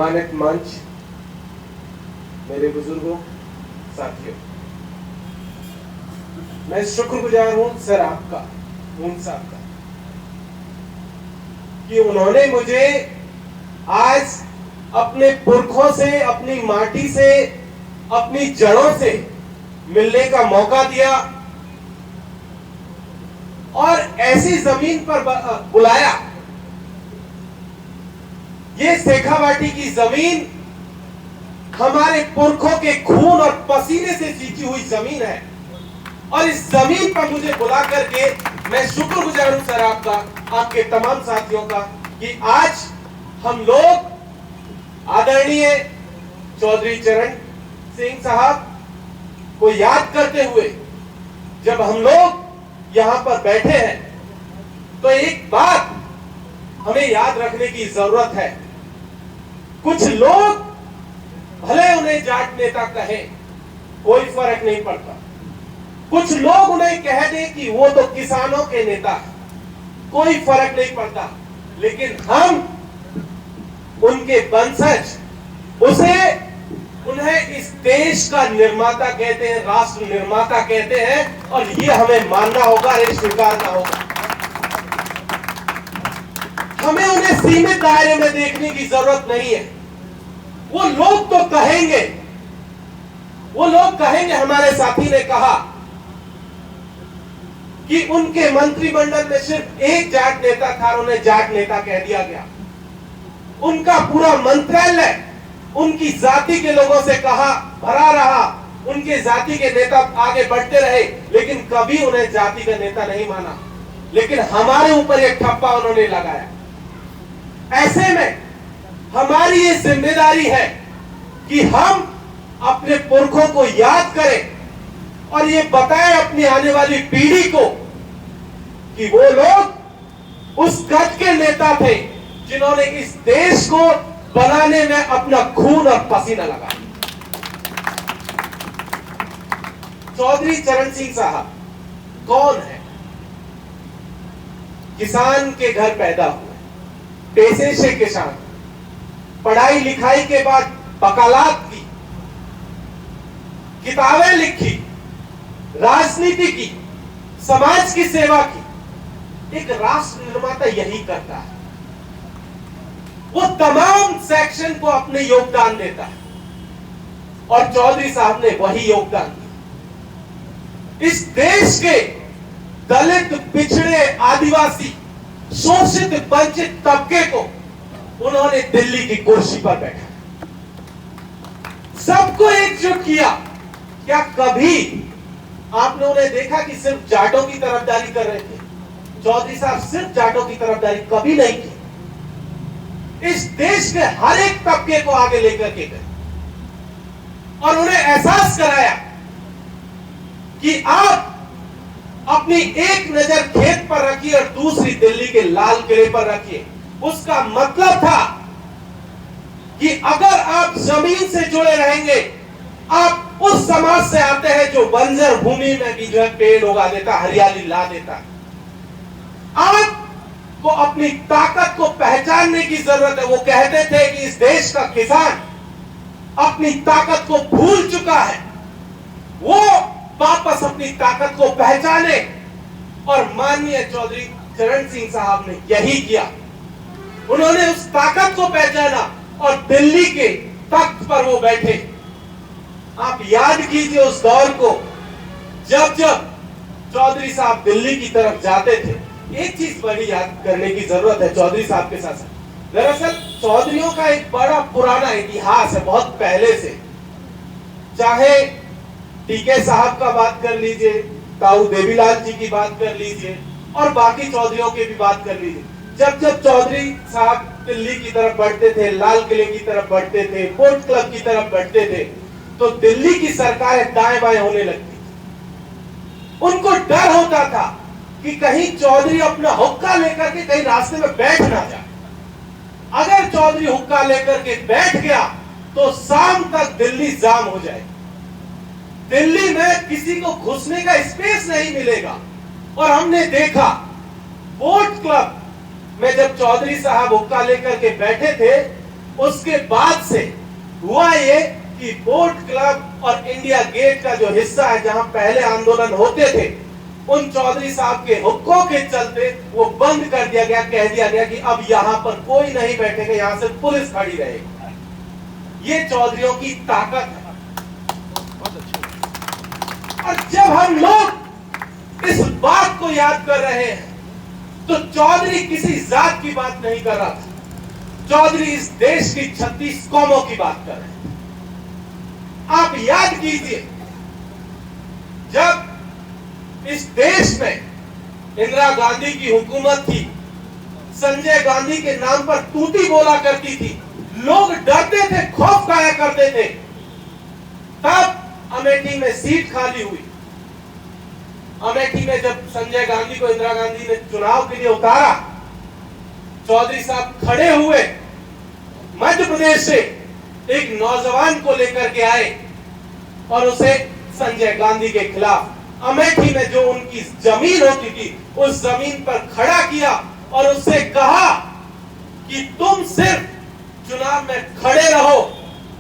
मानक मंच, मेरे बुजुर्गों, साथियों, मैं शुक्रगुजार हूं सर आपका, मून साहब का, कि उन्होंने मुझे आज अपने पुरखों से, अपनी माटी से, अपनी जड़ों से मिलने का मौका दिया और ऐसी जमीन पर बुलाया। ये शेखावाटी की जमीन हमारे पुरखों के खून और पसीने से सींची हुई जमीन है और इस जमीन पर मुझे बुला करके मैं शुक्रगुजार हूं सर आपका, आपके तमाम साथियों का, कि आज हम लोग आदरणीय चौधरी चरण सिंह साहब को याद करते हुए जब हम लोग यहां पर बैठे हैं तो एक बात हमें याद रखने की जरूरत है। कुछ लोग भले उन्हें जाट नेता कहें, कोई फर्क नहीं पड़ता। कुछ लोग उन्हें कह दें कि वो तो किसानों के नेता हैं, कोई फर्क नहीं पड़ता। लेकिन हम उनके वंशज, उन्हें इस देश का निर्माता कहते हैं, राष्ट्र निर्माता कहते हैं और ये हमें मानना होगा, ये स्वीकारना होगा। हमें उन्हें सीमित दायरे में देखने की जरूरत नहीं है। वो लोग तो कहेंगे, हमारे साथी ने कहा कि उनके मंत्रिमंडल में सिर्फ एक जाट नेता था, उन्हें जाट नेता कह दिया गया। उनका पूरा मंत्रालय उनकी जाति के लोगों से भरा रहा, उनके जाति के नेता आगे बढ़ते रहे, लेकिन कभी उन्हें जाति का नेता नहीं माना। लेकिन हमारे ऊपर एक ठप्पा उन्होंने लगाया। ऐसे में हमारी ये जिम्मेदारी है कि हम अपने पुरखों को याद करें और ये बताएं अपनी आने वाली पीढ़ी को कि वो लोग उस कद के नेता थे जिन्होंने इस देश को बनाने में अपना खून और पसीना लगाया। चौधरी चरण सिंह साहब कौन है? किसान के घर पैदा हुए, पैसे से किसान, पढ़ाई लिखाई के बाद वकालत की, किताबें लिखी, राजनीति की, समाज की सेवा की। एक राष्ट्र निर्माता यही करता है, वो तमाम सेक्शन को अपने योगदान देता है और चौधरी साहब ने वही योगदान दिया। इस देश के दलित, पिछड़े, आदिवासी, शोषित, वंचित तबके को उन्होंने दिल्ली की कुर्सी पर बैठा, सबको एकजुट किया। क्या कभी आपने उन्हें देखा कि सिर्फ जाटों की तरफदारी कर रहे थे? चौधरी साहब सिर्फ जाटों की तरफदारी कभी नहीं की। इस देश के हर एक तबके को आगे लेकर के गए और उन्हें एहसास कराया कि आप अपनी एक नजर खेत पर रखिए और दूसरी दिल्ली के लाल किले पर रखिए। उसका मतलब था कि अगर आप जमीन से जुड़े रहेंगे, आप उस समाज से आते हैं जो बंजर भूमि में भी जो है पेड़ उगा देता, हरियाली ला देता। आपको अपनी ताकत को पहचानने की जरूरत है। वो कहते थे कि इस देश का किसान अपनी ताकत को भूल चुका है, वो वापस अपनी ताकत को पहचाने। और माननीय चौधरी चरण सिंह साहब ने यही किया। उन्होंने उस ताकत को पहचाना और दिल्ली के तख्त पर वो बैठे। आप याद कीजिए उस दौर को, जब चौधरी साहब दिल्ली की तरफ जाते थे। एक चीज बड़ी याद करने की जरूरत है चौधरी साहब के साथ। दरअसल चौधरियों का एक बड़ा पुराना इतिहास है, बहुत पहले से। चाहे टीके साहब का बात कर लीजिए, ताऊ देवीलाल जी की बात कर लीजिए और बाकी चौधरियों की भी बात कर लीजिए। जब चौधरी साहब दिल्ली की तरफ बढ़ते थे, लाल किले की तरफ बढ़ते थे, पोर्ट क्लब की तरफ बढ़ते थे, तो दिल्ली की सरकारें दाएं बाएं होने लगती थी। उनको डर होता था कि कहीं चौधरी अपना हुक्का लेकर के कहीं रास्ते में बैठ ना जाए। अगर चौधरी हुक्का लेकर के बैठ गया तो शाम तक दिल्ली जाम हो जाए, दिल्ली में किसी को घुसने का स्पेस नहीं मिलेगा। और हमने देखा पोर्ट क्लब में जब चौधरी साहब हुक्का लेकर के बैठे थे, उसके बाद से हुआ ये कि बोट क्लब और इंडिया गेट का जो हिस्सा है, जहां पहले आंदोलन होते थे, उन चौधरी साहब के हुक्कों के चलते वो बंद कर दिया गया। कह दिया गया कि अब यहां पर कोई नहीं बैठेगा, यहां से पुलिस खड़ी रहेगी। ये चौधरियों की ताकत है। और जब हम लोग इस बात को याद कर रहे हैं तो चौधरी किसी जात की बात नहीं कर रहा था, चौधरी इस देश की 36 कौमों की बात कर रहे हैं। आप याद कीजिए, जब इस देश में इंदिरा गांधी की हुकूमत थी, संजय गांधी के नाम पर तूती बोला करती थी, लोग डरते थे, खौफ खाया करते थे। तब अमेठी में सीट खाली हुई। अमेठी में जब संजय गांधी को इंदिरा गांधी ने चुनाव के लिए उतारा, चौधरी साहब खड़े हुए, मध्य प्रदेश से एक नौजवान को लेकर के आए और उसे संजय गांधी के खिलाफ अमेठी में जो उनकी जमीन होती थी उस जमीन पर खड़ा किया और उससे कहा कि तुम सिर्फ चुनाव में खड़े रहो,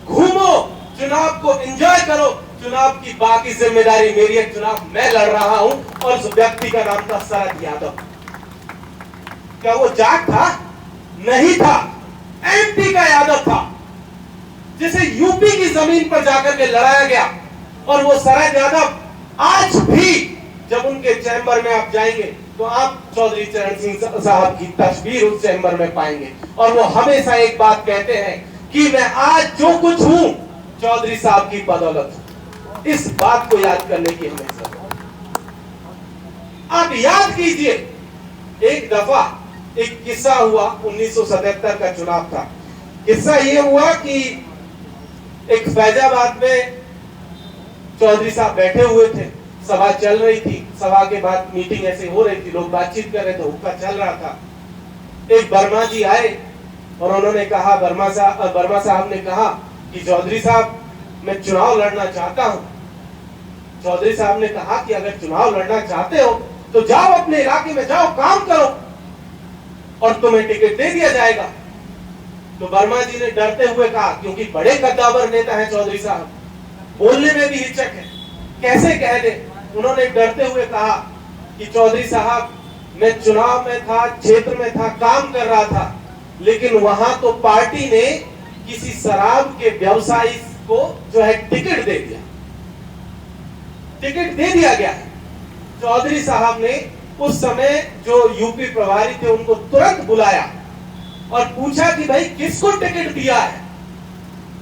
घूमो, चुनाव को एंजॉय करो, चुनाव की बाकी जिम्मेदारी मेरी है, चुनाव मैं लड़ रहा हूं। और उस व्यक्ति का नाम था शरद यादव। क्या वो जाट था? नहीं था, एमपी का यादव था, जिसे यूपी की जमीन पर जाकर के लड़ाया गया। और वो शरद यादव आज भी जब उनके चैम्बर में आप जाएंगे तो आप चौधरी चरण सिंह साहब की तस्वीर उस चैम्बर में पाएंगे। और वो हमेशा एक बात कहते हैं कि मैं आज जो कुछ हूं चौधरी साहब की बदौलत। इस बात को याद करने की हमें जरूरत है। आप याद कीजिए, एक दफा एक किस्सा हुआ, 1977 का चुनाव था। किस्सा ये हुआ कि एक फैजाबाद में चौधरी साहब बैठे हुए थे, सभा चल रही थी, सभा के बाद मीटिंग ऐसे हो रही थी, लोग बातचीत कर रहे थे, हुक्का चल रहा था। एक वर्मा जी आए और उन्होंने कहा, वर्मा साहब ने कहा कि चौधरी साहब मैं चुनाव लड़ना चाहता हूं। चौधरी साहब ने कहा कि अगर चुनाव लड़ना चाहते हो तो जाओ, अपने इलाके में जाओ, काम करो और तुम्हें टिकट दे दिया जाएगा। तो वर्मा जी ने डरते हुए कहा, क्योंकि बड़े कद्दावर नेता हैं चौधरी साहब, बोलने में भी हिचक है, कैसे कह दे। उन्होंने डरते हुए कहा कि चौधरी साहब मैं चुनाव में था, क्षेत्र में था, काम कर रहा था, लेकिन वहां तो पार्टी ने किसी शराब के व्यवसायी को जो है टिकट दे दिया, टिकट दे दिया गया है। चौधरी साहब ने उस समय जो यूपी प्रभारी थे उनको तुरंत बुलाया और पूछा कि भाई किसको टिकट दिया है।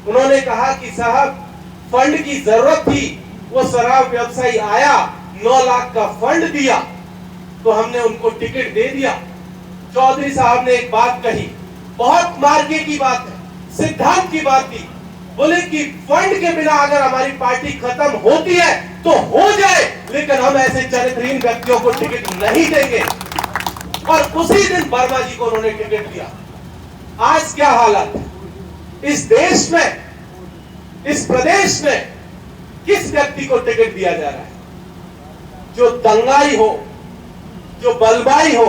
उन्होंने कहा कि साहब फंड की जरूरत थी, वो शराब व्यवसायी आया, 9 लाख का फंड दिया तो हमने उनको टिकट दे दिया। चौधरी साहब ने एक बात कही, बहुत मार्के की बात है, सिद्धांत की बात थी। बोले कि फंड के बिना अगर हमारी पार्टी खत्म होती है तो हो जाए, लेकिन हम ऐसे चरित्रहीन व्यक्तियों को टिकट नहीं देंगे। और उसी दिन वर्मा जी को उन्होंने टिकट दिया। आज क्या हालत है इस देश में, इस प्रदेश में किस व्यक्ति को टिकट दिया जा रहा है? जो दंगाई हो, जो बलवाई हो,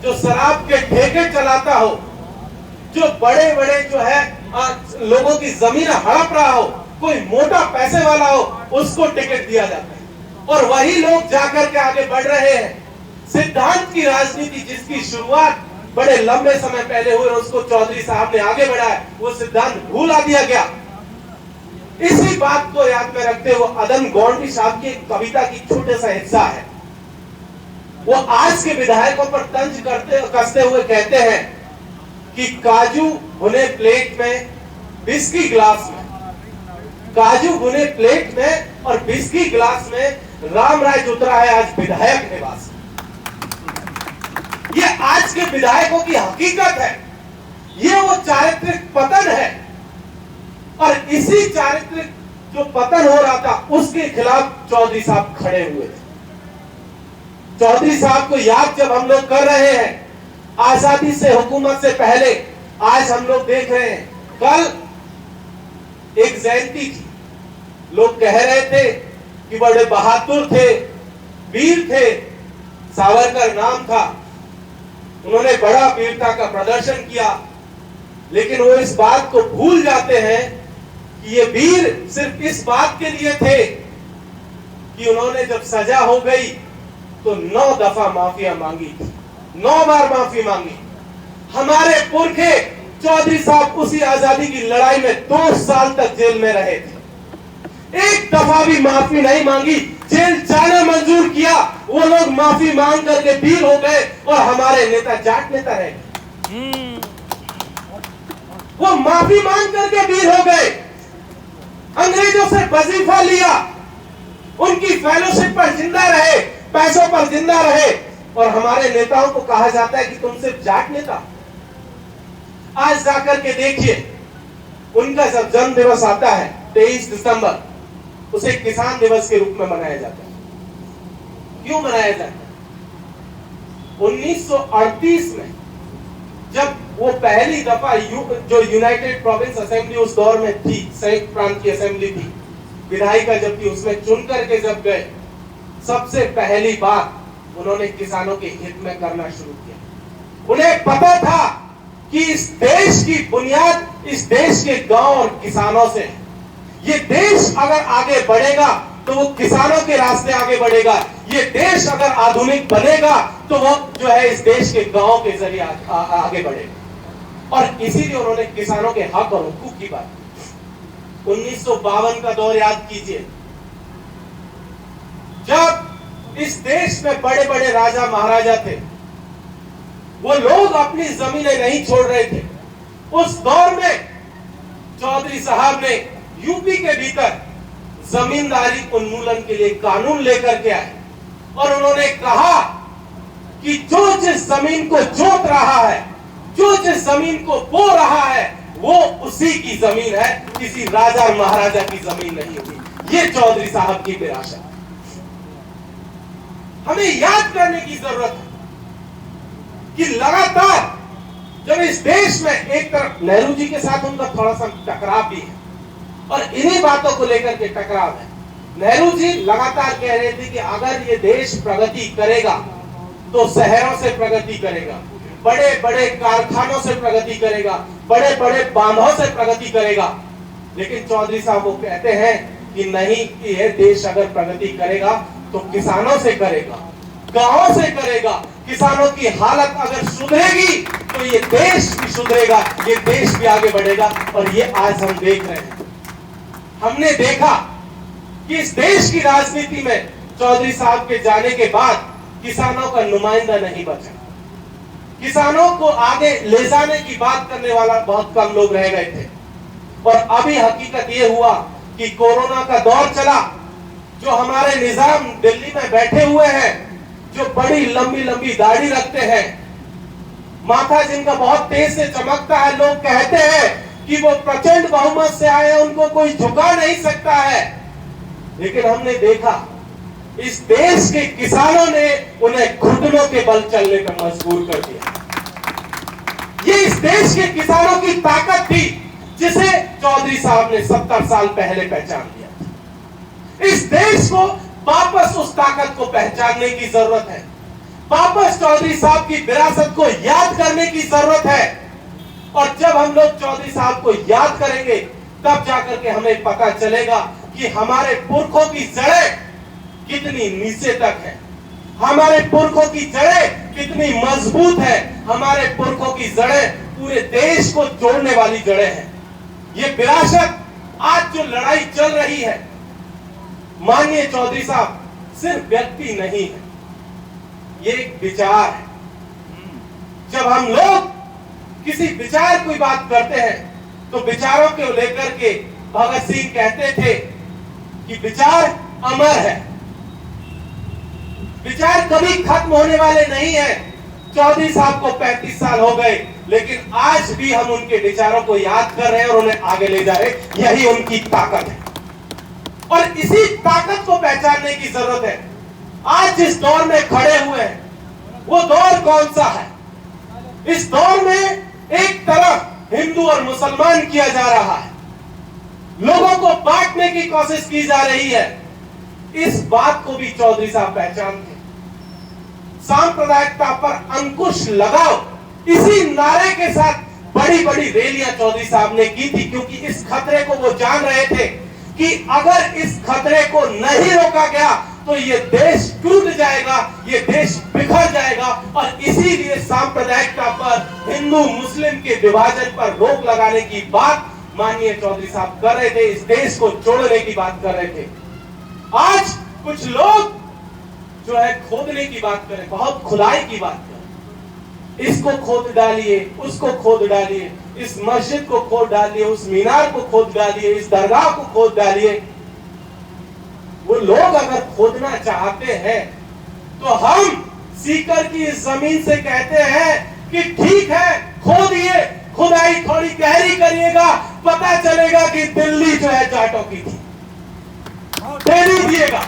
जो शराब के ठेके चलाता हो, जो बड़े बड़े जो है लोगों की जमीन हड़प रहा हो, कोई मोटा पैसे वाला हो, उसको टिकट दिया जाता है। और वही लोग जाकर के आगे बढ़ रहे हैं। सिद्धांत की राजनीति जिसकी शुरुआत बड़े लंबे समय पहले हुई, उसको चौधरी साहब ने आगे बढ़ाया, वो सिद्धांत भूला दिया गया। इसी बात को याद में रखते हुए अदन गौंडी साहब की कविता की छोटे सा हिस्सा है। वो आज के विधायकों पर तंज कसते हुए कहते हैं कि काजू भुने प्लेट में, बिस्की ग्लास में, काजू भुने प्लेट में और बिस्की ग्लास में राम राज उतरा है आज विधायक निवास। ये आज के विधायकों की हकीकत है, ये वो चारित्रिक पतन है। और इसी चारित्रिक जो पतन हो रहा था उसके खिलाफ चौधरी साहब खड़े हुए थे। चौधरी साहब को याद जब हम लोग कर रहे हैं, आजादी से, हुकूमत से पहले, आज हम लोग देख रहे हैं, कल एक जयंती थी, लोग कह रहे थे कि बड़े बहादुर थे, वीर थे, सावरकर नाम था, उन्होंने बड़ा वीरता का प्रदर्शन किया। लेकिन वो इस बात को भूल जाते हैं कि ये वीर सिर्फ इस बात के लिए थे कि उन्होंने जब सजा हो गई तो 9 दफा माफिया मांगी थी, 9 बार माफी मांगी। हमारे पुरखे चौधरी साहब उसी आजादी की लड़ाई में 2 साल तक जेल में रहे थे, एक दफा भी माफी नहीं मांगी। जेल जाना मंजूर किया, वो लोग माफी मांग करके वीर हो गए और हमारे नेता जाट नेता रह गए। वो माफी मांग करके वीर हो गए, अंग्रेजों से वजीफा लिया, उनकी फेलोशिप पर जिंदा रहे, पैसों पर जिंदा रहे, और हमारे नेताओं को कहा जाता है कि तुम सिर्फ जाट नेता। आज जाकर के देखिए, उनका जब जन्म दिवस आता है 23 दिसंबर, उसे किसान दिवस के रूप में मनाया जाता है। क्यों मनाया जाता है? 1938 में जब वो पहली दफा जो यूनाइटेड प्रोविंस असेंबली उस दौर में थी, संयुक्त प्रांत की असेंबली थी, विधायिका जब थी, उसमें चुन करके जब गए, सबसे पहली बात उन्होंने किसानों के हित में करना शुरू किया। उन्हें पता था कि इस देश की बुनियाद इस देश के गांव और किसानों से है। ये देश अगर आगे बढ़ेगा तो वो किसानों के रास्ते आगे बढ़ेगा। ये देश अगर आधुनिक बनेगा तो वो जो है इस देश के गांव के जरिए आगे बढ़ेगा। और इसीलिए उन्होंने किसानों के हक और हुकूक की बात की। 1952 का दौर याद कीजिए, जब इस देश में बड़े बड़े राजा महाराजा थे, वो लोग अपनी जमीनें नहीं छोड़ रहे थे। उस दौर में चौधरी साहब ने यूपी के भीतर जमींदारी उन्मूलन के लिए कानून लेकर के आए और उन्होंने कहा कि जो जिस जमीन को जोत रहा है, जो जिस जमीन को बो रहा है, वो उसी की जमीन है, किसी राजा और महाराजा की जमीन नहीं होगी। ये चौधरी साहब की विरासत हमें याद करने की जरूरत है कि लगातार जब इस देश में एक तरफ नेहरू जी के साथ उनका थोड़ा सा टकराव भी है और इन्हीं बातों को लेकर के टकराव है। नेहरू जी लगातार कह रहे थे कि अगर ये देश प्रगति करेगा तो शहरों से प्रगति करेगा, बड़े बड़े कारखानों से प्रगति करेगा, बड़े बड़े बांधों से प्रगति करेगा। लेकिन चौधरी साहब वो कहते हैं कि नहीं, कि ये देश अगर प्रगति करेगा तो किसानों से करेगा, गांवों से करेगा। किसानों की हालत अगर सुधरेगी तो ये देश भी सुधरेगा, ये देश भी आगे बढ़ेगा। और ये आज हम देख रहे हैं, हमने देखा कि इस देश की राजनीति में चौधरी साहब के जाने के बाद किसानों का नुमाइंदा नहीं बचा। किसानों को आगे ले जाने की बात करने वाला बहुत कम लोग रह गए थे। और अभी हकीकत ये हुआ कि कोरोना का दौर चला, जो हमारे निजाम दिल्ली में बैठे हुए हैं, जो बड़ी लंबी लंबी दाढ़ी रखते हैं, माथा जिनका बहुत तेज से चमकता है, लोग कहते हैं कि वो प्रचंड बहुमत से आए, उनको कोई झुका नहीं सकता है। लेकिन हमने देखा इस देश के किसानों ने उन्हें घुटनों के बल चलने पर मजबूर कर दिया। ये इस देश के किसानों की ताकत थी जिसे चौधरी साहब ने 70 साल पहले पहचान लिया। इस देश को वापस उस ताकत को पहचानने की जरूरत है, वापस चौधरी साहब की विरासत को याद करने की जरूरत है। और जब हम लोग चौधरी साहब को याद करेंगे तब जाकर के हमें पता चलेगा कि हमारे पुरखों की जड़ें कितनी नीचे तक है, हमारे पुरखों की जड़ें कितनी मजबूत है, हमारे पुरखों की जड़ें पूरे देश को जोड़ने वाली जड़ें हैं। ये विरासत आज जो लड़ाई चल रही है, माननीय चौधरी साहब सिर्फ व्यक्ति नहीं है, ये एक विचार है। जब हम लोग किसी विचार की बात करते हैं तो विचारों को लेकर के भगत सिंह कहते थे कि विचार अमर है, विचार कभी खत्म होने वाले नहीं है। चौधरी साहब को 35 साल हो गए, लेकिन आज भी हम उनके विचारों को याद कर रहे हैं और उन्हें आगे ले जा रहे हैं। यही उनकी ताकत है और इसी ताकत को पहचानने की जरूरत है। आज जिस दौर में खड़े हुए हैं वो दौर कौन सा है? इस दौर में एक तरफ हिंदू और मुसलमान किया जा रहा है, लोगों को बांटने की कोशिश की जा रही है। इस बात को भी चौधरी साहब पहचानते। सांप्रदायिकता पर अंकुश लगाओ, इसी नारे के साथ बड़ी बड़ी रैलियां चौधरी साहब ने की थी, क्योंकि इस खतरे को वो जान रहे थे कि अगर इस खतरे को नहीं रोका गया तो ये देश टूट जाएगा, ये देश बिखर जाएगा। और इसीलिए सांप्रदायिकता पर, हिंदू मुस्लिम के विभाजन पर रोक लगाने की बात माननीय चौधरी साहब कर रहे थे, इस देश को जोड़ने की बात कर रहे थे। आज कुछ लोग जो है खोदने की बात करें, बहुत खुदाई की बात करें, इसको खोद डालिए, उसको खोद डालिए, इस मस्जिद को खोद डालिए, उस मीनार को खोद डालिए, इस दरगाह को खोद डालिए। वो लोग अगर खोदना चाहते हैं तो हम सीकर की इस जमीन से कहते हैं कि ठीक है, खोदिए, खुदाई थोड़ी गहरी करिएगा, पता चलेगा कि दिल्ली जो है जाटों की थी, दे दीजिएगा।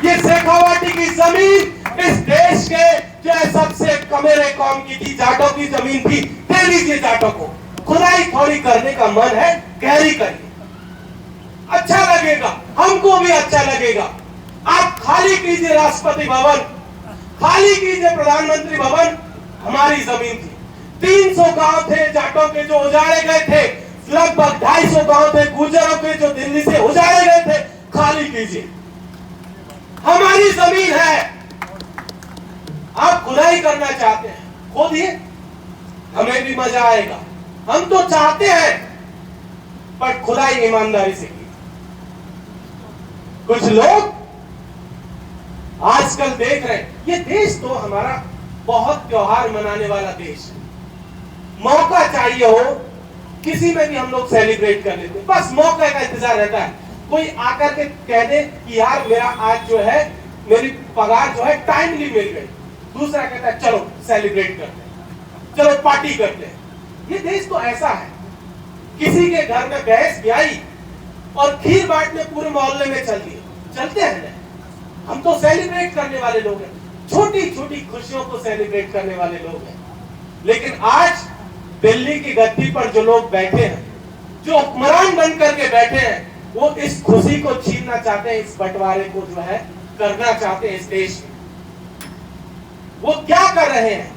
ये शेखावाटी की जमीन इस देश के जो है सबसे कमेरे कौम की थी, जाटों की जमीन थी, दे दीजिए जाटों को। खुदाई थोड़ी करने का मन है, गहरी करिए, अच्छा लगेगा, हमको भी अच्छा लगेगा। आप खाली कीजिए राष्ट्रपति भवन, खाली कीजिए प्रधानमंत्री भवन, हमारी जमीन थी। 300 गांव थे जाटों के जो उजाड़े गए थे, लगभग 250 गांव थे गुर्जरों के जो दिल्ली से उजाड़े गए थे, खाली कीजिए, हमारी जमीन है। आप खुदाई करना चाहते हैं, खोदिए, हमें भी मजा आएगा, हम तो चाहते हैं, पर खुदाई ईमानदारी से की। कुछ लोग आजकल देख रहे हैं, ये देश तो हमारा बहुत त्योहार मनाने वाला देश है, मौका चाहिए हो किसी में भी हम लोग सेलिब्रेट कर लेते, बस मौके का इंतजार रहता है। कोई आकर के कह दे कि यार मेरा आज जो है मेरी पगार जो है टाइमली मिल गई, दूसरा कहता है चलो सेलिब्रेट करते हैं, चलो पार्टी करते हैं। ये देश तो ऐसा है, किसी के घर में भैंस ब्याई और खीर बांटने पूरे मोहल्ले में चल दिए, चलते हैं ना, हम तो सेलिब्रेट करने वाले लोग हैं, छोटी छोटी खुशियों को सेलिब्रेट करने वाले लोग हैं। लेकिन आज दिल्ली की गद्दी पर जो लोग बैठे हैं, जो हुक्मरान बन करके बैठे हैं, वो इस खुशी को छीनना चाहते हैं, इस बंटवारे को जो है करना चाहते हैं इस देश में। वो क्या कर रहे हैं?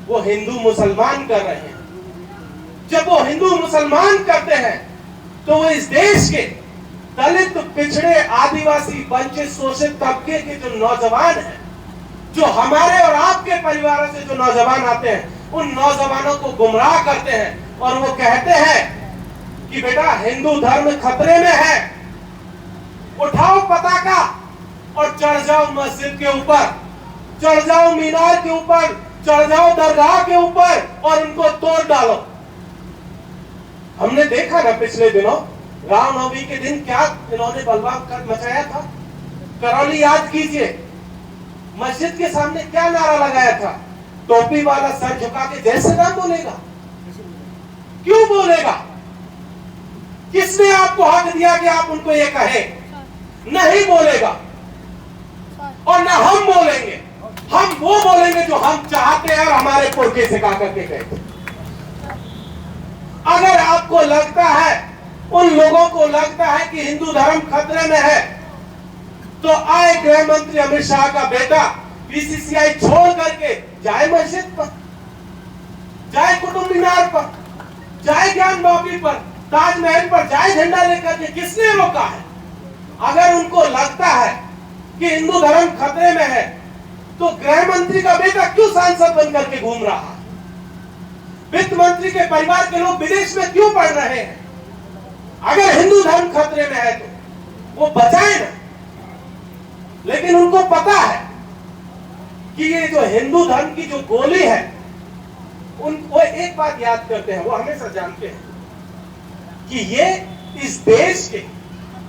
वो हिंदू मुसलमान कर रहे हैं। जब वो हिंदू मुसलमान करते हैं तो वो इस देश के दलित, पिछड़े, आदिवासी, वंचित, शोषित तबके के जो नौजवान हैं, जो हमारे और आपके परिवारों से जो नौजवान आते हैं, उन नौजवानों को गुमराह करते हैं और वो कहते हैं कि बेटा हिंदू धर्म खतरे में है, उठाओ पताका और चढ़ जाओ मस्जिद के ऊपर, चढ़ जाओ मीनार के ऊपर, चढ़ जाओ दरगाह के ऊपर और उनको तोड़ डालो। हमने देखा ना पिछले दिनों रामनवमी के दिन क्या इन्होंने बलवा मचाया था, करौली याद कीजिए, मस्जिद के सामने क्या नारा लगाया था, टोपी वाला सर झुका के जय श्री राम बोलेगा, क्यों बोलेगा? किसने आपको हक दिया कि आप उनको ये कहे? नहीं बोलेगा। और ना हम बोलेंगे, हम वो बोलेंगे जो हम चाहते हैं और हमारे पुरखे सिखा करके गए थे। अगर आपको लगता है, उन लोगों को लगता है कि हिंदू धर्म खतरे में है, तो आए गृह मंत्री अमित शाह का बेटा बीसीसीआई छोड़ करके जाए मस्जिद पर, जाए कुतुब मीनार पर, जाए ज्ञान बापी पर, ताजमहल पर जाए झंडा लेकर के। किसने रोका है? अगर उनको लगता है कि हिंदू धर्म खतरे में है, तो गृह मंत्री का बेटा क्यों सांसद बन करके घूम रहा है? वित्त मंत्री के परिवार के लोग विदेश में क्यों पढ़ रहे हैं? अगर हिंदू धर्म खतरे में है तो वो बचाए ना। लेकिन उनको पता है कि ये जो हिंदू धर्म की जो गोली है, वो एक बात याद करते हैं, वो हमेशा जानते हैं कि ये इस देश के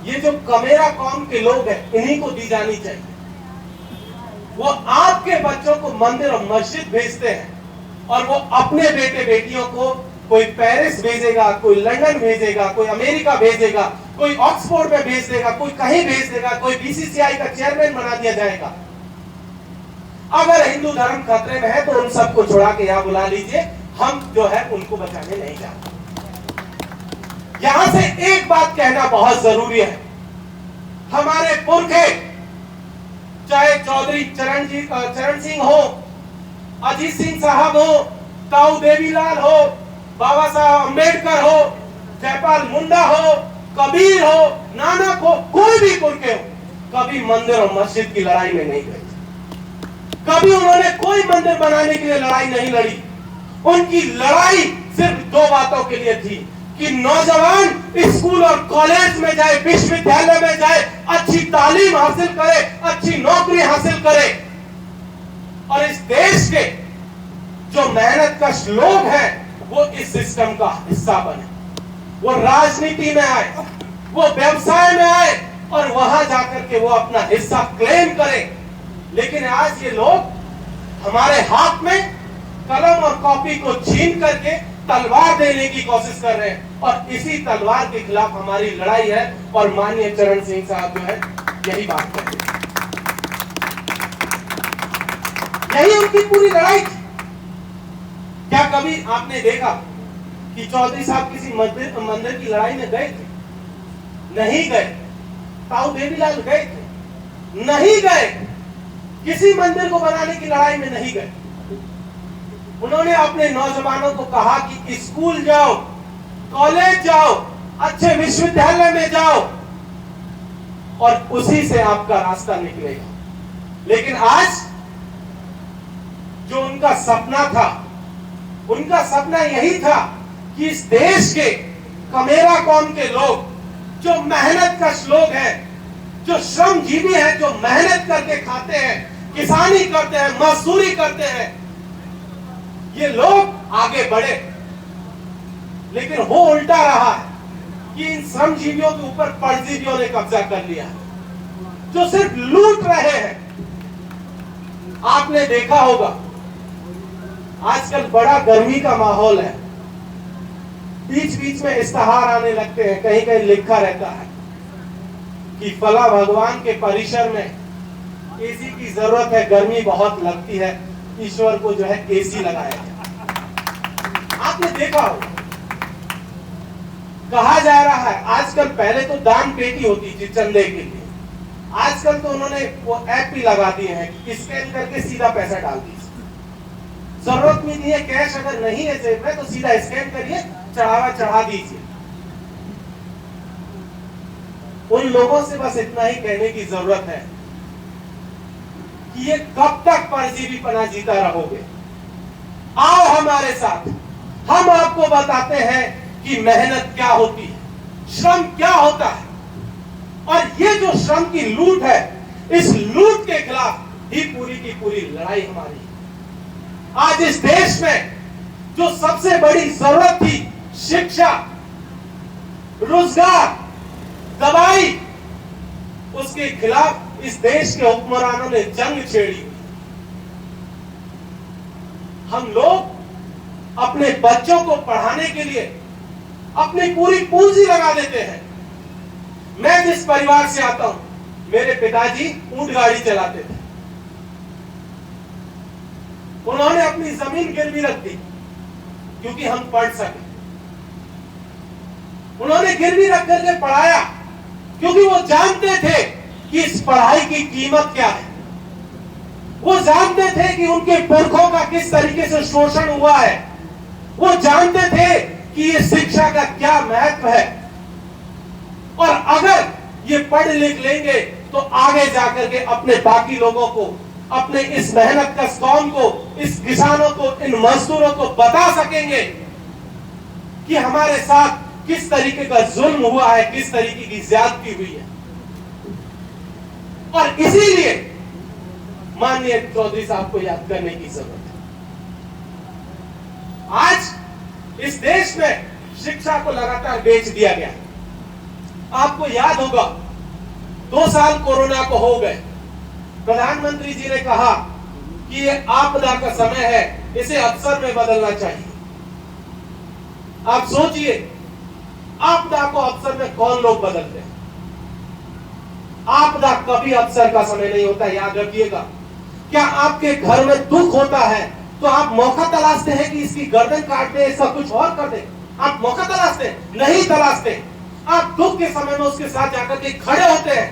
ये जो कमेरा कौम के लोग हैं, इन्हीं को दी जानी चाहिए। वो आपके बच्चों को मंदिर और मस्जिद भेजते हैं और वो अपने बेटे बेटियों को कोई पेरिस भेजेगा, कोई लंदन भेजेगा, कोई अमेरिका भेजेगा, कोई ऑक्सफोर्ड में भेज देगा, कोई कहीं भेज देगा, कोई बीसीसीआई का चेयरमैन बना दिया जाएगा। अगर हिंदू धर्म खतरे में है तो उन सबको छुड़ा के यहां बुला लीजिए, हम जो है उनको बचाने नहीं जाते। यहां से एक बात कहना बहुत जरूरी है, हमारे पुरखे, चाहे चौधरी चरण सिंह हो, अजीत सिंह साहब हो, ताऊ देवीलाल हो, बाबा साहब अम्बेडकर हो, जयपाल मुंडा हो, कबीर हो, नानक हो, कोई भी पुरखे हो, कभी मंदिर और मस्जिद की लड़ाई में नहीं गए। कभी उन्होंने कोई मंदिर बनाने के लिए लड़ाई नहीं लड़ी। उनकी लड़ाई सिर्फ दो बातों के लिए थी कि नौजवान स्कूल और कॉलेज में जाए, विश्वविद्यालय में जाए, अच्छी तालीम हासिल करे, अच्छी नौकरी हासिल करे और इस देश के जो मेहनतकश लोग हैं वो इस सिस्टम का हिस्सा बने, वो राजनीति में आए, वो व्यवसाय में आए और वहां जाकर के वो अपना हिस्सा क्लेम करें। लेकिन आज ये लोग हमारे हाथ में कलम और कॉपी को छीन करके तलवार देने की कोशिश कर रहे हैं और इसी तलवार के खिलाफ हमारी लड़ाई है और माननीय चरण सिंह साहब जो है यही बात करते हैं, यही उनकी पूरी लड़ाई थी। क्या कभी आपने देखा कि चौधरी साहब किसी मंदिर की लड़ाई में गए थे? नहीं गए। ताऊ देवीलाल गए थे? नहीं गए। किसी मंदिर को बनाने की लड़ाई में नहीं गए। उन्होंने अपने नौजवानों को कहा कि स्कूल जाओ, कॉलेज जाओ, अच्छे विश्वविद्यालय में जाओ और उसी से आपका रास्ता निकलेगा। लेकिन आज जो उनका सपना था, उनका सपना यही था कि इस देश के कमेरा कौम के लोग, जो मेहनतकश लोग हैं, जो श्रमजीवी हैं, जो मेहनत करके खाते हैं, किसानी करते हैं, मजदूरी करते हैं, ये लोग आगे बढ़े। लेकिन हो उल्टा रहा है कि इन श्रमजीवियों के ऊपर परजीवियों ने कब्जा कर लिया, जो सिर्फ लूट रहे हैं। आपने देखा होगा आजकल बड़ा गर्मी का माहौल है, बीच बीच में इश्तहार आने लगते हैं, कहीं कहीं लिखा रहता है कि फला भगवान के परिसर में एसी की जरूरत है, गर्मी बहुत लगती है, ईश्वर को जो है एसी लगाया जाए। आपने देखा हो, कहा जा रहा है आजकल, पहले तो दान पेटी होती थी चंदे के लिए, आजकल तो उन्होंने वो ऐप भी लगा दिए हैं कि स्कैन करके सीधा पैसा डाल दीजिए, जरूरत भी नहीं है कैश अगर नहीं है जेब में तो सीधा स्कैन करिए, चढ़ावा चढ़ा दीजिए। उन लोगों से बस इतना ही कहने की जरूरत है कि ये कब तक परजीवीपना जीता रहोगे? आओ हमारे साथ, हम आपको बताते हैं कि मेहनत क्या होती है, श्रम क्या होता है और ये जो श्रम की लूट है, इस लूट के खिलाफ ही पूरी की पूरी लड़ाई हमारी है। आज इस देश में जो सबसे बड़ी जरूरत थी, शिक्षा, रोजगार, दवाई, उसके खिलाफ इस देश के हुक्मरानों ने जंग छेड़ी। हम लोग अपने बच्चों को पढ़ाने के लिए अपनी पूरी पूंजी लगा देते हैं। मैं जिस परिवार से आता हूं, मेरे पिताजी ऊंट गाड़ी चलाते थे, उन्होंने अपनी जमीन गिरवी रख दी क्योंकि हम पढ़ सके। उन्होंने गिरवी रख करके पढ़ाया क्योंकि वो जानते थे कि इस पढ़ाई की कीमत क्या है। वो जानते थे कि उनके पुरखों का किस तरीके से शोषण हुआ है। वो जानते थे कि ये शिक्षा का क्या महत्व है और अगर ये पढ़ लिख लेंगे तो आगे जाकर के अपने बाकी लोगों को, अपने इस मेहनत का कौम को, इस किसानों को, इन मजदूरों को बता सकेंगे कि हमारे साथ किस तरीके का जुल्म हुआ है, किस तरीके की ज्यादती हुई है। और इसीलिए माननीय चौधरी साहब को याद करने की जरूरत है। आज इस देश में शिक्षा को लगातार बेच दिया गया। आपको याद होगा 2 साल कोरोना को हो गए, प्रधानमंत्री जी ने कहा कि ये आपदा का समय है, इसे अवसर में बदलना चाहिए। आप सोचिए, आपदा को अवसर में कौन लोग बदलते हैं? आपदा कभी अवसर का समय नहीं होता, याद रखिएगा। क्या आपके घर में दुख होता है तो आप मौका तलाशते हैं कि इसकी गर्दन काट दे, इसका कुछ और कर दे? आप मौका तलाशते हैं? नहीं तलाशते। आप दुख के समय में उसके साथ जाकर के खड़े होते हैं,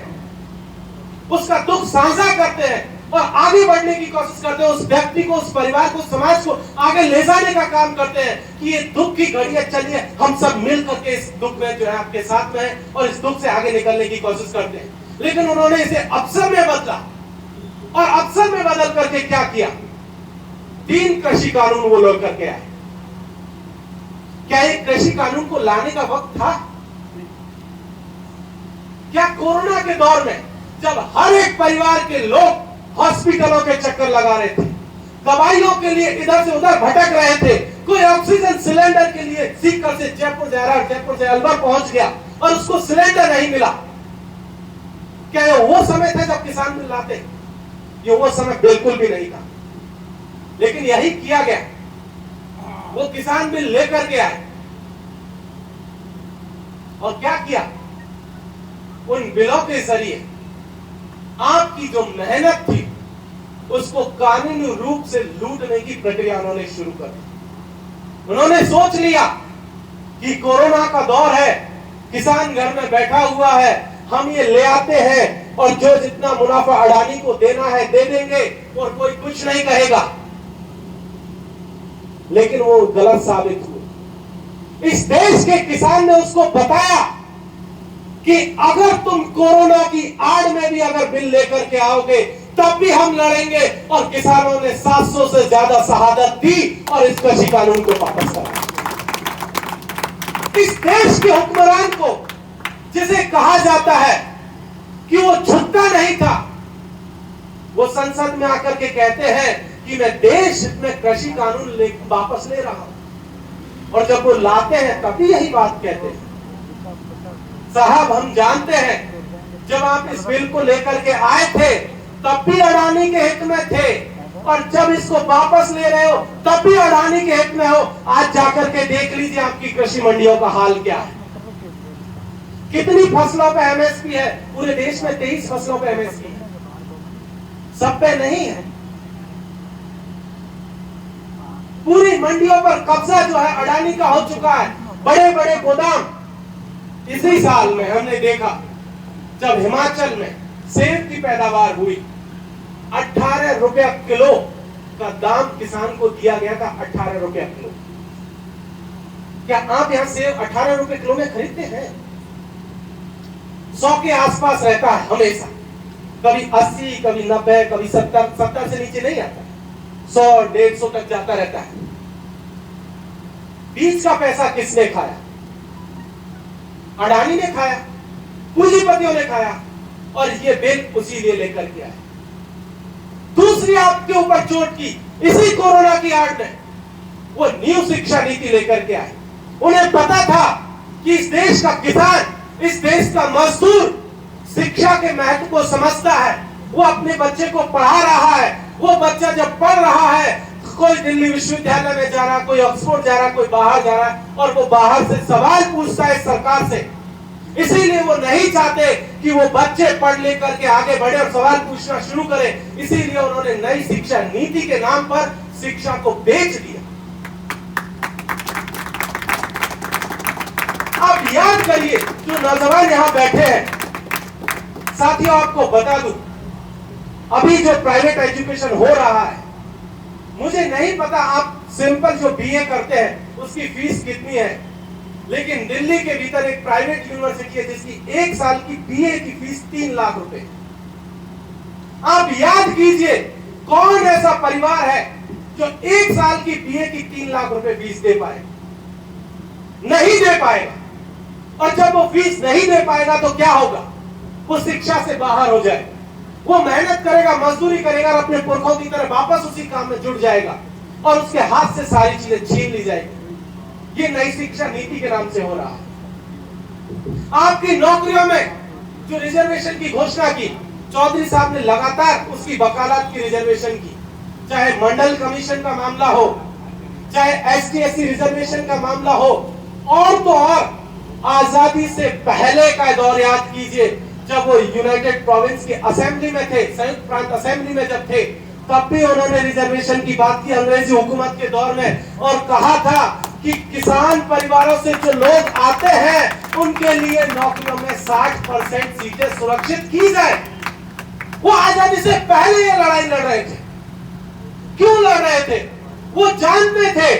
उसका दुख साझा करते हैं और आगे बढ़ने की कोशिश करते हैं, उस व्यक्ति को, उस परिवार को, समाज को आगे ले जाने का काम करते हैं कि ये दुख की घड़ी है, चलिए हम सब मिल करके इस दुख में जो है आपके साथ में है और इस दुख से आगे निकलने की कोशिश करते हैं। लेकिन उन्होंने इसे अवसर में बदला और अवसर में बदल करके क्या किया? 3 कृषि कानून वो लोग करके आए। क्या एक कृषि कानून को लाने का वक्त था? क्या कोरोना के दौर में जब हर एक परिवार के लोग हॉस्पिटलों के चक्कर लगा रहे थे, दवाइयों के लिए इधर से उधर भटक रहे थे, कोई ऑक्सीजन सिलेंडर के लिए सीकर से जयपुर जा रहा है, जयपुर से अलवर पहुंच गया और उसको सिलेंडर नहीं मिला, क्या ये वो समय था जब किसान बिल लाते? ये वो समय बिल्कुल भी नहीं था। लेकिन यही किया गया, वो किसान बिल लेकर के आए और क्या किया? उन बिलों के जरिए आपकी जो मेहनत थी उसको कानूनी रूप से लूटने की प्रक्रिया उन्होंने शुरू कर दी। उन्होंने सोच लिया कि कोरोना का दौर है, किसान घर में बैठा हुआ है, हम ये ले आते हैं और जो जितना मुनाफा अडानी को देना है दे देंगे और कोई कुछ नहीं कहेगा। लेकिन वो गलत साबित हुए। इस देश के किसान ने उसको बताया कि अगर तुम कोरोना की आड़ में भी अगर बिल लेकर के आओगे तब भी हम लड़ेंगे, और किसानों ने 700 से ज्यादा शहादत दी और इस कृषि कानून को वापस करा। इस देश के हुक्मरान को, जिसे कहा जाता है कि वो झुकता नहीं था, वो संसद में आकर के कहते हैं कि मैं देश में कृषि कानून वापस ले रहा हूं, और जब वो लाते हैं तभी यही बात कहते हैं। साहब, हम जानते हैं जब आप इस बिल को लेकर के आए थे तब भी अडानी के हित में थे, और जब इसको वापस ले रहे हो तब भी अडानी के हित में हो। आज जाकर के देख लीजिए आपकी कृषि मंडियों का हाल क्या है। कितनी फसलों पे एमएसपी है? पूरे देश में 23 फसलों पे एमएसपी है, सब पे नहीं है। पूरी मंडियों पर कब्जा जो है अडानी का हो चुका है। बड़े बड़े गोदाम, इसी साल में हमने देखा जब हिमाचल में सेब की पैदावार हुई, 18 रुपया किलो का दाम किसान को दिया गया था। 18 रुपया किलो। क्या आप यहां सेब 18 रुपए किलो में खरीदते हैं? 100 के आसपास रहता है हमेशा, कभी 80, कभी 90, कभी 70 से नीचे नहीं आता, 100, 150 तक जाता रहता है। बीज का पैसा किसने खाया? अडानी ने खाया, पूंजीपतियों ने खाया, और ये बिल उसी लिए लेकर के आए। दूसरी आपके ऊपर चोट की, इसी कोरोना की आड़ में वो न्यू शिक्षा नीति लेकर के आए। उन्हें पता था कि इस देश का किसान, इस देश का मजदूर शिक्षा के महत्व को समझता है। वो अपने बच्चे को पढ़ा रहा है। वो बच्चा जब पढ़ रहा है, कोई दिल्ली विश्वविद्यालय में जा रहा, कोई ऑक्सफोर्ड जा रहा, कोई बाहर जा रहा है, और वो बाहर से सवाल पूछता है सरकार से। इसीलिए वो नहीं चाहते कि वो बच्चे पढ़ लिख करके आगे बढ़े और सवाल पूछना शुरू करें। इसीलिए उन्होंने नई शिक्षा नीति के नाम पर शिक्षा को बेच दिया। आप याद करिए, जो नौजवान यहां बैठे हैं, साथियों आपको बता दूं, अभी जो प्राइवेट एजुकेशन हो रहा है, मुझे नहीं पता आप सिंपल जो बीए करते हैं उसकी फीस कितनी है, लेकिन दिल्ली के भीतर एक प्राइवेट यूनिवर्सिटी है जिसकी 1 साल की बीए की फीस 3 लाख रुपए। आप याद कीजिए, कौन ऐसा परिवार है जो 1 साल की बीए की 3 लाख रुपए फीस दे पाए? नहीं दे पाएगा। और जब वो फीस नहीं दे पाएगा तो क्या होगा? वो शिक्षा से बाहर हो जाएगा। वो मेहनत करेगा, मजदूरी करेगा और अपने पुरखों की तरह वापस उसी काम में जुट जाएगा, और उसके हाथ से सारी चीजें छीन ली जाएगी। ये नई शिक्षा नीति के नाम से हो रहा है। आपकी नौकरियों में जो रिजर्वेशन की घोषणा की, चौधरी साहब ने लगातार उसकी वकालत की रिजर्वेशन की, चाहे मंडल कमीशन का मामला हो, चाहे एसटी/एससी रिजर्वेशन का मामला हो, और तो और आजादी से पहले का दौर याद कीजिए, जब वो यूनाइटेड प्रोविंस के असेंबली में थे, संयुक्त प्रांत असेंबली में जब थे, तब भी उन्होंने रिजर्वेशन की बात की अंग्रेजी हुकूमत के दौर में, और कहा था कि किसान परिवारों से जो लोग आते हैं उनके लिए नौकरियों में 60% सीटें सुरक्षित की जाए। वो आजादी से पहले ये लड़ाई लड़ रहे थे। क्यों लड़ रहे थे? वो जानते थे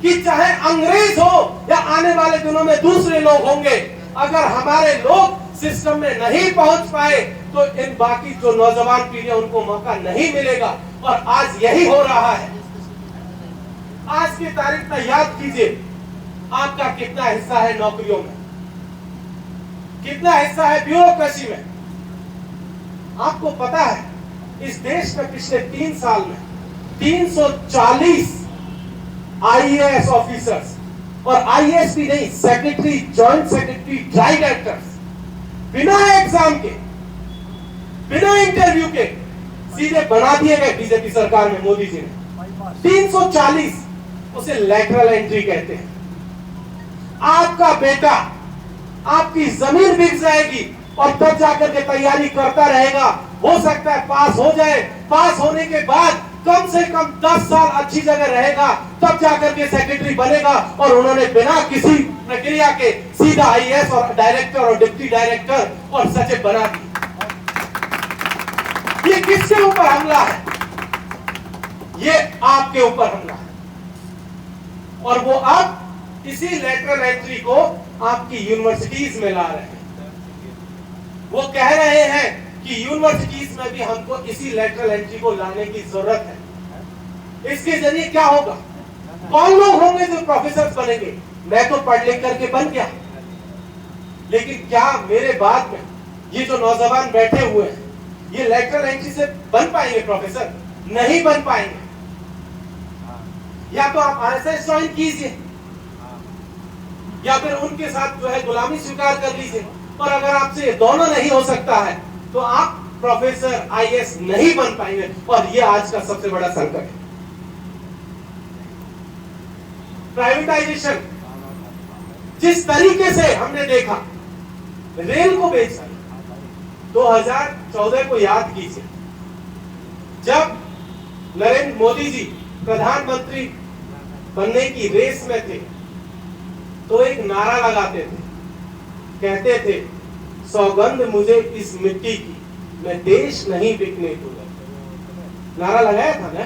कि चाहे अंग्रेज हो या आने वाले दिनों में दूसरे लोग होंगे, अगर हमारे लोग सिस्टम में नहीं पहुंच पाए तो इन बाकी जो नौजवान पीढ़ी उनको मौका नहीं मिलेगा। और आज यही हो रहा है। आज की तारीख में याद कीजिए, आपका कितना हिस्सा है नौकरियों में, कितना हिस्सा है ब्यूरोक्रेसी में। आपको पता है इस देश में पिछले 3 साल में 340 आईएएस ऑफिसर्स, और आईएएस भी नहीं, सेक्रेटरी, जॉइंट सेक्रेटरी, डायरेक्टर्स, बिना एग्जाम के, बिना इंटरव्यू के सीधे बना दिए गए बीजेपी सरकार में, मोदी जी ने। 340, उसे लैटरल एंट्री कहते हैं। आपका बेटा, आपकी जमीन बिक जाएगी और तब जाकर के तैयारी करता रहेगा। हो सकता है पास हो जाए, पास होने के बाद कम से कम 10 साल अच्छी जगह रहेगा, तब जाकर के सेक्रेटरी बनेगा। और उन्होंने बिना किसी प्रक्रिया के सीधा आईएएस और डायरेक्टर और डिप्टी डायरेक्टर और सचिव बना दिया। ये किसके ऊपर हमला है? ये आपके ऊपर हमला है। और वो अब इसी लेटरल एंट्री को आपकी यूनिवर्सिटीज में ला रहे हैं। वो कह रहे हैं कि यूनिवर्सिटीज में भी हमको इसी लेटरल एंट्री को लाने की जरूरत है। इसके जरिए क्या होगा? कौन लोग होंगे जो प्रोफेसर बनेंगे? मैं तो पढ़ लिख करके बन गया, लेकिन क्या मेरे बाद में ये जो नौजवान बैठे हुए हैं, ये लेटरल एंट्री से बन पाएंगे प्रोफेसर? नहीं बन पाएंगे। या तो आप आरएसएस ज्वाइन कीजिए, या फिर उनके साथ जो है गुलामी स्वीकार कर लीजिए। और अगर आपसे दोनों नहीं हो सकता है तो आप प्रोफेसर, आईएएस नहीं बन पाएंगे। और ये आज का सबसे बड़ा संकट है। प्राइवेटाइजेशन जिस तरीके से हमने देखा, रेल को बेच दिया। 2014 को याद कीजिए, जब नरेंद्र मोदी जी प्रधानमंत्री बनने की रेस में थे, तो एक नारा लगाते थे, कहते थे, सौगंध मुझे इस मिट्टी की, मैं देश नहीं बिकने दूंगा। नारा लगाया था ना,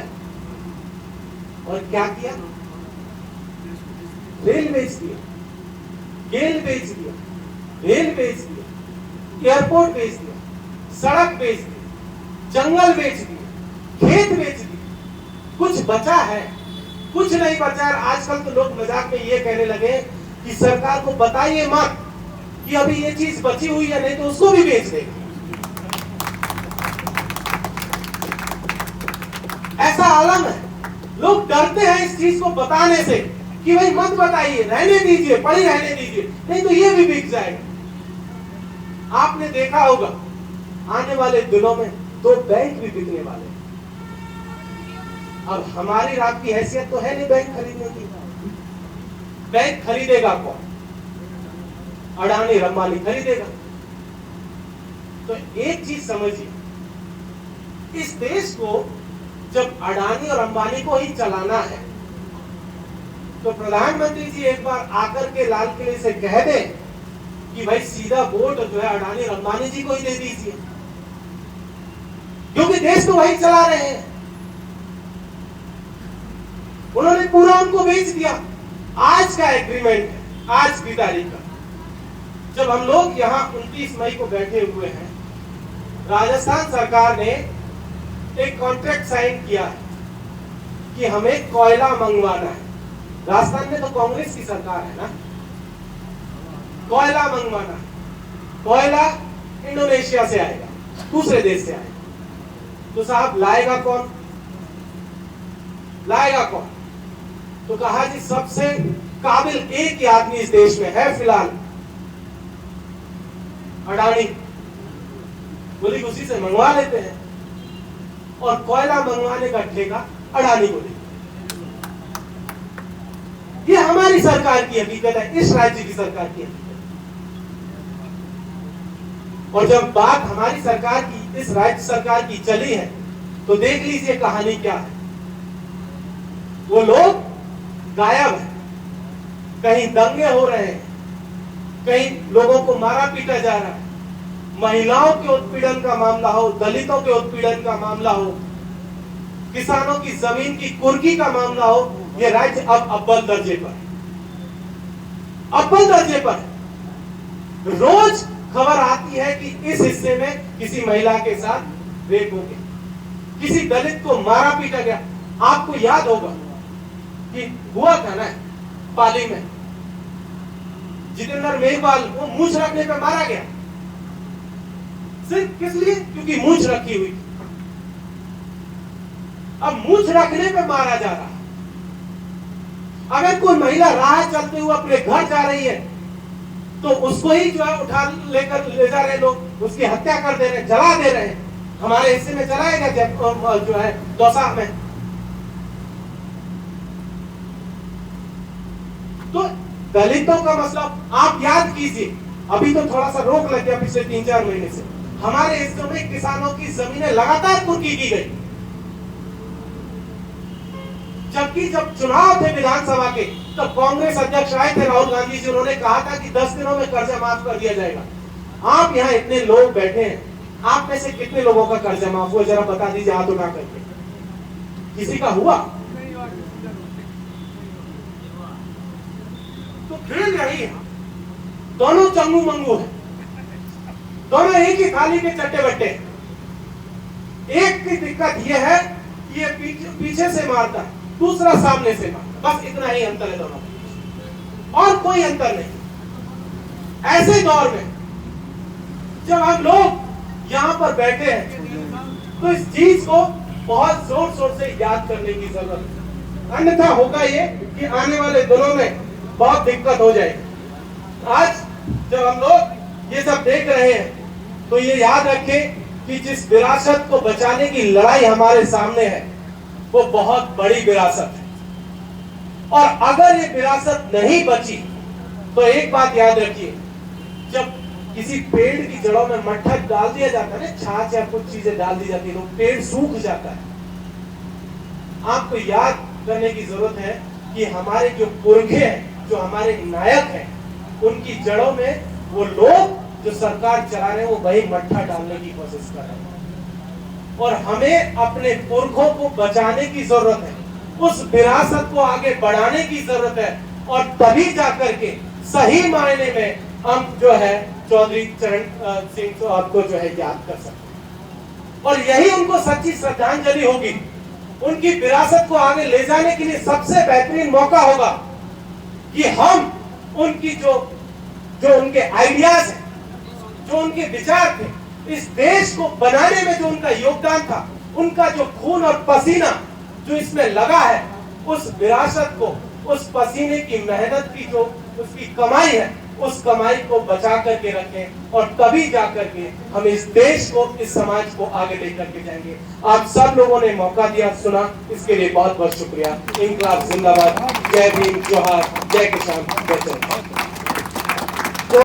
और क्या किया? रेल बेच दिया, गेल बेच दिया, रेल बेच दिया, एयरपोर्ट बेच दिया, सड़क बेच दी, जंगल बेच दिए, खेत बेच दिए। कुछ बचा है? कुछ नहीं बचा है। आजकल तो लोग मजाक में ये कहने लगे कि सरकार को बताइए मत कि अभी ये चीज बची हुई है, नहीं तो उसको भी बेच देंगे। ऐसा आलम है। लोग डरते हैं इस चीज को बताने से कि भाई मत बताइए, रहने दीजिए, पड़ी रहने दीजिए, नहीं तो ये भी बिक जाएगा। आपने देखा होगा आने वाले दिनों में 2 बैंक भी बिकने वाले हैं। अब हमारी रात की हैसियत तो है नहीं बैंक खरीदने की। बैंक खरीदेगा कौन? अडानी अंबानी खरीदेगा। तो एक चीज समझिए, इस देश को जब अडानी और अंबानी को ही चलाना है, तो प्रधानमंत्री जी एक बार आकर के लाल किले से कह दें कि भाई सीधा वोट जो है अडानी और अंबानी जी को ही दे दीजिए, क्योंकि देश तो वही चला रहे हैं। उन्होंने पूरा उनको बेच दिया। आज का एग्रीमेंट है, आज की तारीख का, जब हम लोग यहाँ 29 मई को बैठे हुए हैं, राजस्थान सरकार ने एक कॉन्ट्रैक्ट साइन किया है कि हमें कोयला मंगवाना है। राजस्थान में तो कांग्रेस की सरकार है ना। कोयला मंगवाना है। कोयला इंडोनेशिया से आएगा, दूसरे देश से आएगा। तो साहब लाएगा कौन? लाएगा कौन? तो कहा जी सबसे काबिल एक ही आदमी इस देश में है फिलहाल, अडानी। बोली उसी से मंगवा लेते हैं, और कोयला मंगवाने का ठेका अडानी को दे। ये हमारी सरकार की हकीकत है, इस राज्य की सरकार की हकीकत। और जब बात हमारी सरकार की, इस राज्य सरकार की चली है, तो देख लीजिए कहानी क्या है। वो लोग गायब है, कहीं दंगे हो रहे हैं, कहीं लोगों को मारा पीटा जा रहा है, महिलाओं के उत्पीड़न का मामला हो, दलितों के उत्पीड़न का मामला हो, किसानों की जमीन की कुर्की का मामला हो, ये राज्य अब अव्वल दर्जे पर है, अव्वल दर्जे पर है। रोज खबर आती है कि इस हिस्से में किसी महिला के साथ रेप हो गया, किसी दलित को मारा पीटा गया। आपको याद होगा कि हुआ था ना पाली में, जितेंद्र मेघवाल को मूंछ रखने पे मारा गया। सिर्फ किस लिए? क्योंकि मूंछ रखी हुई थी। अब मूंछ रखने पे मारा जा रहा है। अगर कोई महिला राह चलते हुए अपने घर जा रही है तो उसको ही जो है उठा लेकर ले जा रहे लोग, उसकी हत्या कर दे रहे, जला दे रहे हैं। हमारे हिस्से में जलाया गया जो है दौसा में। तो दलितों का मसला आप याद कीजिए, अभी तो थोड़ा सा रोक लग गया पिछले 3-4 महीने से। हमारे हिस्सों में किसानों की जमीनें लगातार कुर्की की गई, जबकि जब चुनाव थे विधानसभा के तो कांग्रेस अध्यक्ष आए थे राहुल गांधी जी, उन्होंने कहा था कि 10 दिनों में कर्जा माफ कर दिया जाएगा। आप यहाँ इतने लोग बैठे हैं, आप में से कितने लोगों का कर्जा माफ हुआ? जरा बता दीजिए हाथ उठा करके। किसी का हुआ? तो खेल रही है, दोनों चंगू मंगू है, दोनों एक ही थाली के चट्टे बट्टे। एक की दिक्कत यह है कि ये पीछे से मारता है, दूसरा सामने से मारता, बस इतना ही अंतर है दोनों में, और कोई अंतर नहीं। ऐसे दौर में जब हम लोग यहाँ पर बैठे हैं तो इस चीज को बहुत जोर शोर से याद करने की जरूरत है, अन्यथा होगा ये कि आने वाले दिनों में बहुत दिक्कत हो जाएगी। आज जब हम लोग ये सब देख रहे हैं तो ये याद रखें कि जिस विरासत को बचाने की लड़ाई हमारे सामने है वो बहुत बड़ी विरासत है, और अगर ये विरासत नहीं बची तो एक बात याद रखिए, जब किसी पेड़ की जड़ों में मट्ठा डाल दिया जाता है ना, छाछ या कुछ चीजें डाल दी जाती है तो पेड़ सूख जाता है। आपको याद करने की जरूरत है कि हमारे जो पुरखे हैं, जो हमारे नायक हैं, उनकी जड़ों में वो लोग जो सरकार चला रहे हैं वो वही मट्ठा डालने की कोशिश कर रहे हैं, और हमें अपने पुरखों को बचाने की जरूरत है, उस विरासत को आगे बढ़ाने की जरूरत है, और तभी जाकर के सही मायने में हम जो है चौधरी चरण सिंह साहब को जो है याद कर सकते हैं, और यही उनको सच्ची श्रद्धांजलि होगी। उनकी विरासत को आगे ले जाने के लिए सबसे बेहतरीन मौका होगा कि हम उनकी जो उनके आइडियाज हैं, जो उनके विचार थे, इस देश को बनाने में जो उनका योगदान था, उनका जो खून और पसीना जो इसमें लगा है, उस विरासत को, उस पसीने की मेहनत की जो उसकी कमाई है, उस कमाई को बचा करके रखें, और तभी जाकर के हम इस देश को, इस समाज को आगे लेकर के जाएंगे। आप सब लोगों ने मौका दिया, सुना, इसके लिए बहुत बहुत शुक्रिया। इंकलाब जिंदाबाद, जय भीम, जोहार, जय किसान, जय जय।